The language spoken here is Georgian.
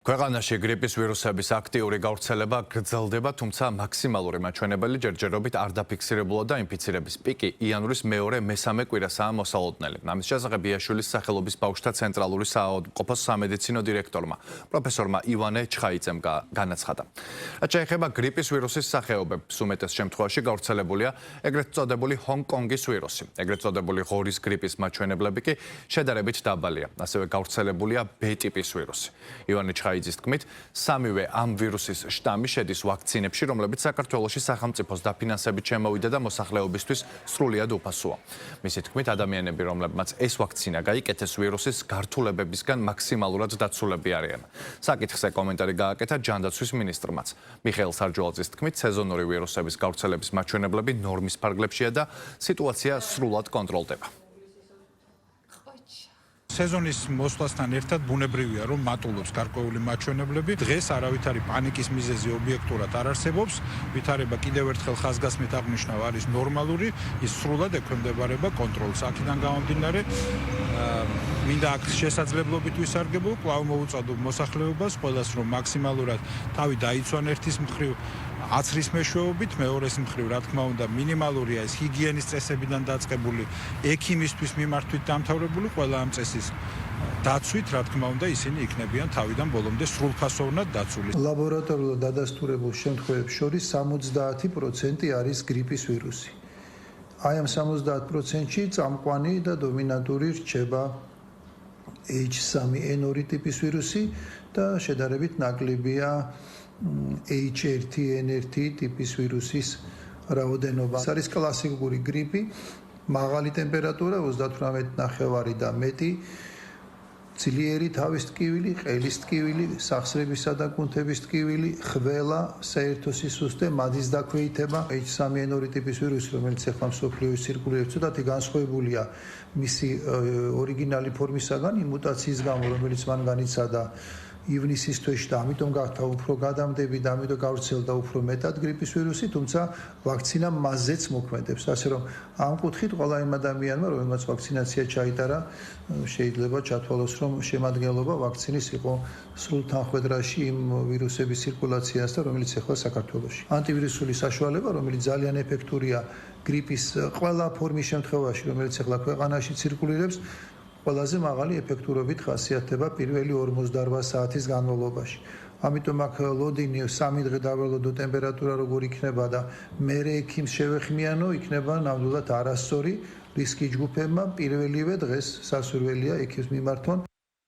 ქვეყანაში გრიპის ვირუსების აქტიური გავრცელება გრძელდება, თუმცა მაქსიმალური მაჩვენებელი ჯერჯერობით არ დაფიქსირებულა და ინფიცირების პიკი იანვრის მეორე-მესამე კვირასაა მოსალოდნელი. ამის შესახებ იაშვილის სახელობის ბავშვთა ცენტრალური საავადმყოფოს სამედიცინო დირექტორმა, პროფესორმა ივანე ჩხაიძემ განაცხადა. რაც შეეხება გრიპის ვირუსის სახეობებს, უმეტეს შემთხვევაში გავრცელებულია ეგრეთ წოდებული ჰონგ-კონგის ვირუსი. ეგრეთ წოდებული ღორის გრიპის მაჩვენებლები კი შედარებით დაბალია. ასევე გავრცელებულია B-ტიპის ვირუსი. ივანე ჩხაიძის თქმით, სამივე ამ ვირუსის შტამი შედის ვაქცინებში, რომლებიც საქართველოში სახელმწიფოს დაფინანსებით შემოვიდა და მოსახლეობისთვის სრულიად უფასოა. მისი თქმით, ადამიანები, რომლებმაც ეს ვაქცინა გაიკეთეს, ვირუსის გართულებებისგან მაქსიმალურად დაცულები არიან. საკითხზე კომენტარი გააკეთა ჯანდაცვის მინისტრმაც. მიხეილ სარჯვალაძის თქმით, სეზონური ვირუსების გავრცელების მაჩვენებლები ნორმის ფარგლებშია და სიტუაცია სრულად კონტროლდება. სეზონის მოსვლასთან ერთად ბუნებრივია, რომ მატულობს გარკვეული მაჩვენებლები. დღეს არავითარი პანიკის მიზეზი ობიექტურად არ არსებობს. ვითარება კიდევ ერთხელ ხაზგასმით აღნიშნავ არის ნორმალური, ის სრულად ექვემდებარება კონტროლს. აქედან გამომდინარე, მინდა აქ შესაძლებლობით ვისარგებლო, კვლავ მოუწოდებ მოსახლეობას, ყველას რომ მაქსიმალურად თავი დაიცვან ერთის მხრივ აცრის მეშვეობით, მეორეს მხრივ, რა თქმა უნდა, მინიმალურია ეს ჰიგიენის წესებიდან დაწყებული, ექიმისთვის მიმართვით დამთავრებული ყველა ამ წესის დაცვით, რა თქმა უნდა, ისინი იქნებიან თავიდან ბოლომდე სრულფასოვნად დაცული. ლაბორატორიულად დადასტურებულ შემთხვევებს შორის 70% არის გრიპის ვირუსი. აი ამ 70%-ში წამყვანი და დომინანტური რჩება H3N2 ტიპის ვირუსი და შედარებით ნაკლებია H1N1 ტიპის ვირუსის რაოდენობა. ეს არის კლასიკური გრიპი, მაღალი ტემპერატურა 38.5 და მეტი, ძლიერი თავის ტკივილი, ყელის ტკივილი, სახსრებისა და კუნთების ტკივილი, ხველა, საერთო სისუსტე, მადის დაქვეითება. H3N2 ტიპის ვირუსი, რომელიც ახლა მსოფლიოში ცირკულირებს, ცოტათი განსხვავებულია მისი ორიგინალი ფორმისაგან, იმ მუტაციის გამო, რომელიც მან განიცადა ივნისის თვეში და ამიტომ გახდა უფრო გადამდები და ამიტომ გავრცელდა უფრო მეტად გრიპის ვირუსი, თუმცა ვაქცინა მასზეც მოქმედებს. ასე რომ ამ კუთხით ყველა იმ ადამიანმა, რომელმაც ვაქცინაცია ჩაიტარა, შეიძლება ჩათვალოს, რომ შემადგენლობა ვაქცინის იყო სრულ თანხმედრაში იმ ვირუსების ცირკულაციასთან, რომელიც ახლა საქართველოში. ანტივირუსული საშუალება, რომელიც ძალიან ეფექტურია გრიპის ყველა ფორმის შემთხვევაში, რომელიც ახლა ქვეყანაში ცირკულირებს, ყველაზე მაღალი ეფექტურობით ხასიათდება პირველი 48 საათის განმავლობაში. ამიტომ აქ ლოდინი 3 დღე დავრალოდო ტემპერატურა როგორ იქნება და მერე ექიმს შევეხმიანო, იქნება ნამდვილად არასწორი რისკი ჯგუფებმა პირველივე დღეს სასურველია ექიმს მიმართონ.